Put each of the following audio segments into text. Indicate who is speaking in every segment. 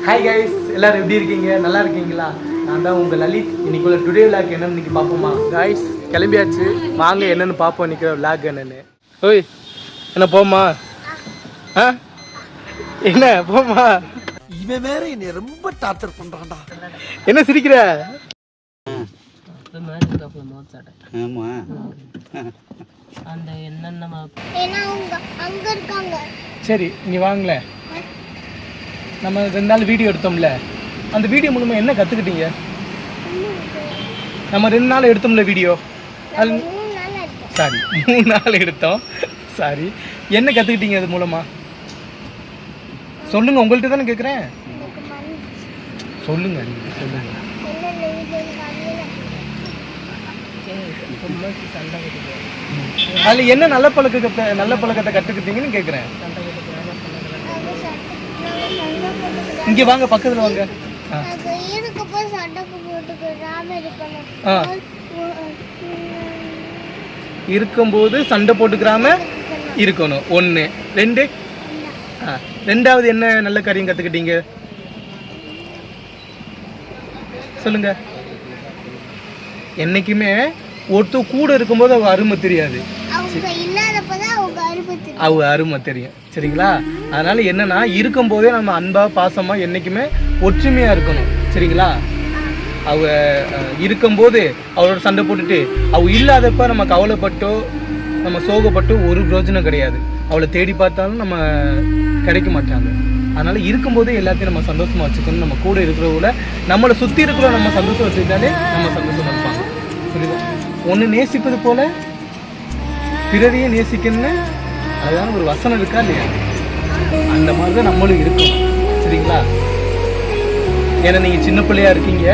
Speaker 1: Hi guys, எல்லாரும் எப்படி இருக்கீங்க? நல்லா இருக்கீங்களா? நான் தான் உங்கள் லலித். இன்னைக்குள்ள டுடே விளாக் என்னன்னு இன்னைக்கு பார்ப்போமா கைஸ்? கிளம்பியாச்சு, வாங்க என்னன்னு பார்ப்போம் இன்னைக்கு விளாக் என்னன்னு. ஓய், என்ன போமா? ஆ என்ன போமா?
Speaker 2: இவன் வேற என்னை ரொம்ப டார்ச்சர் பண்றான்டா.
Speaker 1: என்ன சிரிக்கிற?
Speaker 2: ஆமா
Speaker 3: அந்த என்னென்ன
Speaker 1: சரி, இங்கே வாங்களேன். நம்ம 2 நாள் வீடியோ எடுத்தோம்ல, அந்த வீடியோ மூலமாக என்ன கற்றுக்கிட்டீங்க? நம்ம 2 நாள் எடுத்தோம்ல வீடியோ, அது சாரி 3 நாள் எடுத்தோம். சாரி, என்ன கற்றுக்கிட்டீங்க அது மூலமாக? சொல்லுங்கள், உங்கள்கிட்ட தானே கேட்குறேன். சொல்லுங்கள், நீங்கள் சொல்லுங்கள். அதில் என்ன நல்ல பழக்கத்தை கற்றுக்கிட்டீங்கன்னு கேட்குறேன். இங்கே வாங்க, பக்கத்தில் வாங்க. இருக்கும்போது சண்டை போட்டுக்கிறாம இருக்கணும். 1 2. ரெண்டாவது என்ன நல்ல காரியம் கற்றுக்கிட்டீங்க சொல்லுங்க. என்னைக்குமே ஒருத்தர் கூட இருக்கும்போது அவங்க அருமை தெரியாது, அவங்க அருமை தெரியும். சரிங்களா? அதனால என்னன்னா, இருக்கும்போதே நம்ம அன்பா பாசமா என்னைக்குமே ஒற்றுமையா இருக்கணும். சரிங்களா? அவங்க இருக்கும்போது அவரோட சண்டை போட்டுட்டு அவங்க இல்லாதப்ப நம்ம கவலைப்பட்டோ நம்ம சோகப்பட்டோ ஒரு பிரயோஜனம் கிடையாது. அவளை தேடி பார்த்தாலும் நம்ம கிடைக்க மாட்டாங்க. அதனால இருக்கும்போதே எல்லாத்தையும் நம்ம சந்தோஷமா வச்சுக்கணும். நம்ம கூட இருக்கிறவங்கள, நம்மளை சுற்றி இருக்கிற நம்ம சந்தோஷம் வச்சுக்கிட்டாலே நம்ம சந்தோஷமா இருப்பாங்க. புரியுதா? ஒன்று நேசிப்பது போல பிறரையே நேசிக்கணும்னு அதுதான் ஒரு வசனம் இருக்கா இல்லையா? அந்த மாதிரி தான் நம்மளும் இருக்கணும். சரிங்களா? ஏன்னா நீங்கள் சின்ன பிள்ளையா இருக்கீங்க,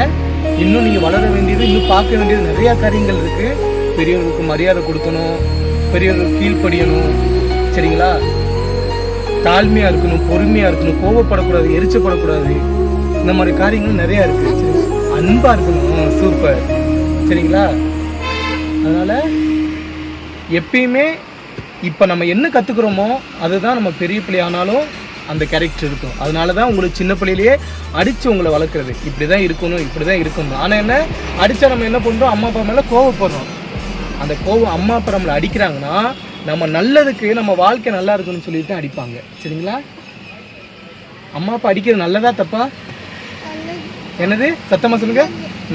Speaker 1: இன்னும் நீங்கள் வளர வேண்டியது, இன்னும் பார்க்க வேண்டியது நிறையா காரியங்கள் இருக்குது. பெரியவங்களுக்கு மரியாதை கொடுக்கணும், பெரியவங்களுக்கு கீழ்ப்படியணும். சரிங்களா? தாழ்மையாக இருக்கணும், பொறுமையாக இருக்கணும், கோபப்படக்கூடாது, எரிச்சப்படக்கூடாது. இந்த மாதிரி காரியங்கள் நிறையா இருக்குது. சரி, அன்பாக இருக்கணும். சூப்பர். சரிங்களா? அதனால் எப்பயுமே இப்போ நம்ம என்ன கற்றுக்குறோமோ அதுதான் நம்ம பெரிய பிள்ளை ஆனாலும் அந்த கேரக்டர் இருக்கும். அதனால தான் உங்களுக்கு சின்ன பிள்ளையிலேயே அடித்து உங்களை வளர்க்குறது. இப்படி தான் இருக்கணும், இப்படி தான் இருக்கணும். ஆனால் என்ன, அடித்தா நம்ம என்ன பண்ணுறோம்? அம்மா அப்பா மேலே கோவப்படுறோம். அந்த கோவம் அம்மா அப்பா நம்மளை அடிக்கிறாங்கன்னா நம்ம நல்லதுக்கு, நம்ம வாழ்க்கை நல்லா இருக்குன்னு சொல்லிட்டு அடிப்பாங்க. சரிங்களா? அம்மா அப்பா அடிக்கிறது நல்லதா தப்பா? என்னது? சத்தமாக சொல்லுங்க.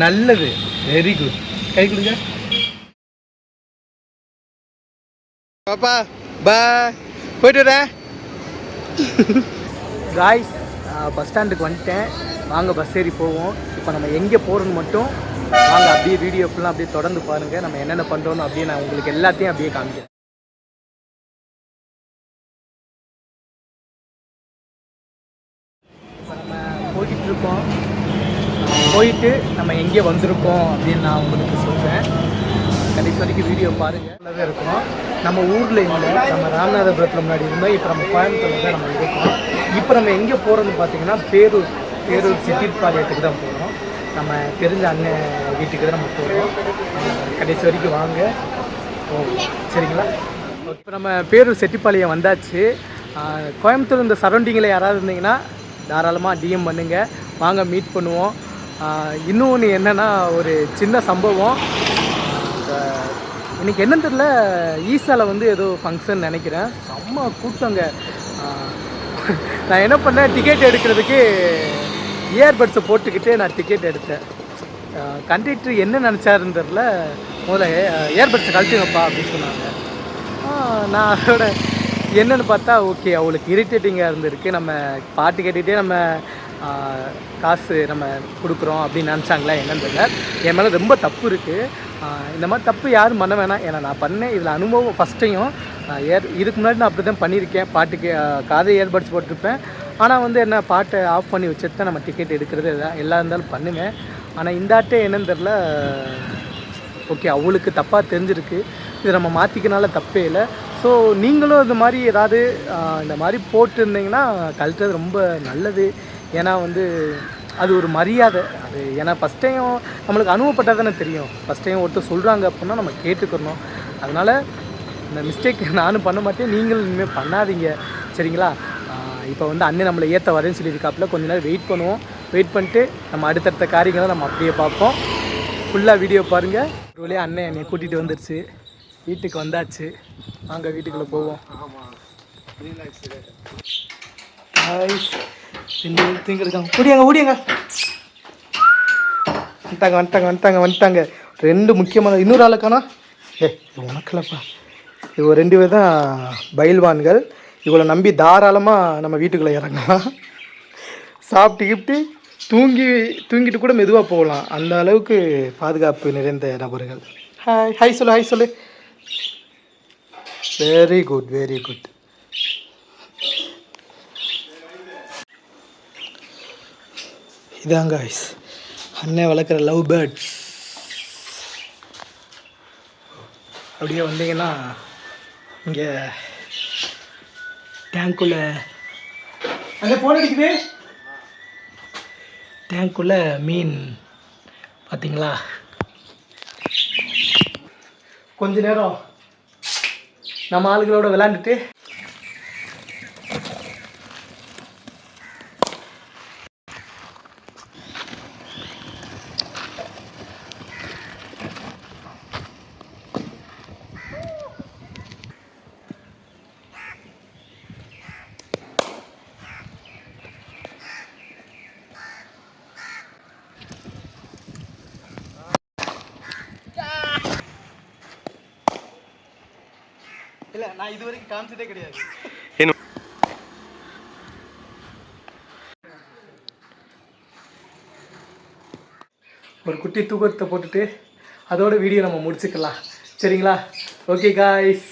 Speaker 1: நல்லது. Very good. கை கொடுங்க பாப்பா. பாய், போயிட்டு வரேன். காய்ஸ், பஸ் ஸ்டாண்டுக்கு வந்துட்டேன். வாங்க பஸ் ஏறி போவோம். இப்போ நம்ம எங்கே போகிறோன்னு மட்டும் வாங்க அப்படியே வீடியோ ஃபுல்லாக அப்படியே தொடர்ந்து பாருங்கள். நம்ம என்னென்ன பண்ணுறோன்னு அப்படியே நான் உங்களுக்கு எல்லாத்தையும் அப்படியே காமிக்கிறேன். இப்போ நம்ம போயிட்டுருக்கோம். போயிட்டு நம்ம எங்கே வந்திருக்கோம் அப்படின்னு நான் உங்களுக்கு சொல்கிறேன். கடைசி வரைக்கும் வீடியோ பாருங்கள். நல்லாவே இருக்கும். நம்ம ஊரில் இல்லை, நம்ம ராமநாதபுரத்தில் முன்னாடி இருந்தோம். இப்போ நம்ம கோயம்புத்தூரில் தான் நம்ம இருக்கோம். இப்போ நம்ம எங்கே போகிறோன்னு பார்த்தீங்கன்னா பேரூர் சிட்டிப்பாளையத்துக்கு தான் போகிறோம். நம்ம தெரிஞ்ச அண்ணன் வீட்டுக்கு தான் நம்ம போகிறோம். கடைசி வரைக்கும் வாங்க போவோம். சரிங்களா? இப்போ நம்ம பேரூர் செட்டிப்பாளையம் வந்தாச்சு. கோயம்புத்தூர் இந்த சரௌண்டிங்கில் யாராவது இருந்தீங்கன்னா தாராளமாக டிஎம் பண்ணுங்கள், வாங்க மீட் பண்ணுவோம். இன்னொன்று என்னென்னா, ஒரு சின்ன சம்பவம். இன்றைக்கி என்னன்னு தெரியல, ஈசாவில் வந்து ஏதோ ஃபங்க்ஷன் நினைக்கிறேன். செம்ம கூட்டங்க. நான் என்ன பண்ணேன், டிக்கெட் எடுக்கிறதுக்கு இயர்பட்ஸை போட்டுக்கிட்டு நான் டிக்கெட் எடுத்தேன். கண்டக்டர் என்ன நினச்சாருன்னு தெரில, முதல்ல இயர்பட்ஸை கழட்டுங்கப்பா அப்படின்னு சொன்னாங்க. நான் அதோட என்னென்னு பார்த்தா, ஓகே அவளுக்கு இரிட்டேட்டிங்காக இருந்திருக்கு, நம்ம பாட்டு கேட்டுகிட்டே நம்ம காசு நம்ம கொடுக்குறோம் அப்படின்னு நினச்சாங்களா என்னன்னு தெரியல. என் மேலே ரொம்ப தப்பு இருக்குது. இந்த மாதிரி தப்பு யாரும் பண்ண வேணாம். ஏன்னா நான் பண்ணேன், இதில் அனுபவம் ஃபஸ்ட் டைம். இதுக்கு முன்னாடி நான் அப்படி தான் பண்ணியிருக்கேன். பாட்டுக்கு காதை இயர்பட்ஸ் போட்டிருப்பேன். ஆனால் வந்து என்ன, பாட்டை ஆஃப் பண்ணி வச்சுட்டு தான் நம்ம டிக்கெட் எடுக்கிறது எல்லாம் இருந்தாலும் பண்ணுவேன். ஆனால் இந்த ஆட்டே என்னன்னு தெரில, ஓகே அவளுக்கு தப்பாக தெரிஞ்சிருக்கு. இது நம்ம மாற்றிக்கனால தப்பே இல்லை. ஸோ நீங்களும் இந்த மாதிரி ஏதாவது இந்த மாதிரி போட்டுருந்தீங்கன்னா கழட்டுறது ரொம்ப நல்லது. ஏன்னா வந்து அது ஒரு மரியாதை. அது ஏன்னா ஃபஸ்ட் டைம் நம்மளுக்கு அனுபவப்பட்டால் தானே தெரியும். ஃபஸ்ட் டைம் ஒருத்தர் சொல்கிறாங்க அப்படின்னா நம்ம கேட்டுக்கணும். அதனால் இந்த மிஸ்டேக் நானும் பண்ண மாட்டேன், நீங்களும் இனிமேல் பண்ணாதீங்க. சரிங்களா? இப்போ வந்து அண்ணன் நம்மளை ஏற்ற வரேன்னு சொல்லியிருக்காப்புல. கொஞ்ச நேரம் வெயிட் பண்ணுவோம். வெயிட் பண்ணிட்டு நம்ம அடுத்தடுத்த காரியங்களை நம்ம அப்படியே பார்ப்போம். ஃபுல்லாக வீடியோ பாருங்கள். ஒரு வழியாக அண்ணன் என்னை கூட்டிகிட்டு வந்துடுச்சு. வீட்டுக்கு வந்தாச்சு. வாங்க வீட்டுக்குள்ளே போவோம். இருக்காங்க ஓடியாங்க வந்துட்டாங்க. 2 முக்கியமான இன்னொரு ஆளுக்கானா உனக்குலப்பா. இவங்க 2 பேர் தான் பயில்வான்கள். இவளை நம்பி தாராளமாக நம்ம வீட்டுக்குள்ளே இறங்கலாம். சாப்பிட்டு தூங்கிட்டு கூட மெதுவாக போகலாம். அந்த அளவுக்கு பாதுகாப்பு நிறைந்த நபர்கள். ஹாய் சொல்லு. Very good. இதாங்க அண்ணன் வளர்க்குற லவ் பேர்ட்ஸ். அப்படியே வந்தீங்கன்னா இங்கே டேங்க்குள்ளே அங்கே போன் அடிக்குது. டேங்க்குள்ளே மீன் பார்த்தீங்களா. கொஞ்ச நேரம் நம்ம ஆளுகளோட விளையாண்டுட்டு இல்லை நான் இது வரைக்கும் காமிச்சதே கிடையாது. ஒரு குட்டி தூக்கத்தை போட்டுட்டு அதோட வீடியோ நம்ம முடிச்சுக்கலாம். சரிங்களா? Okay guys.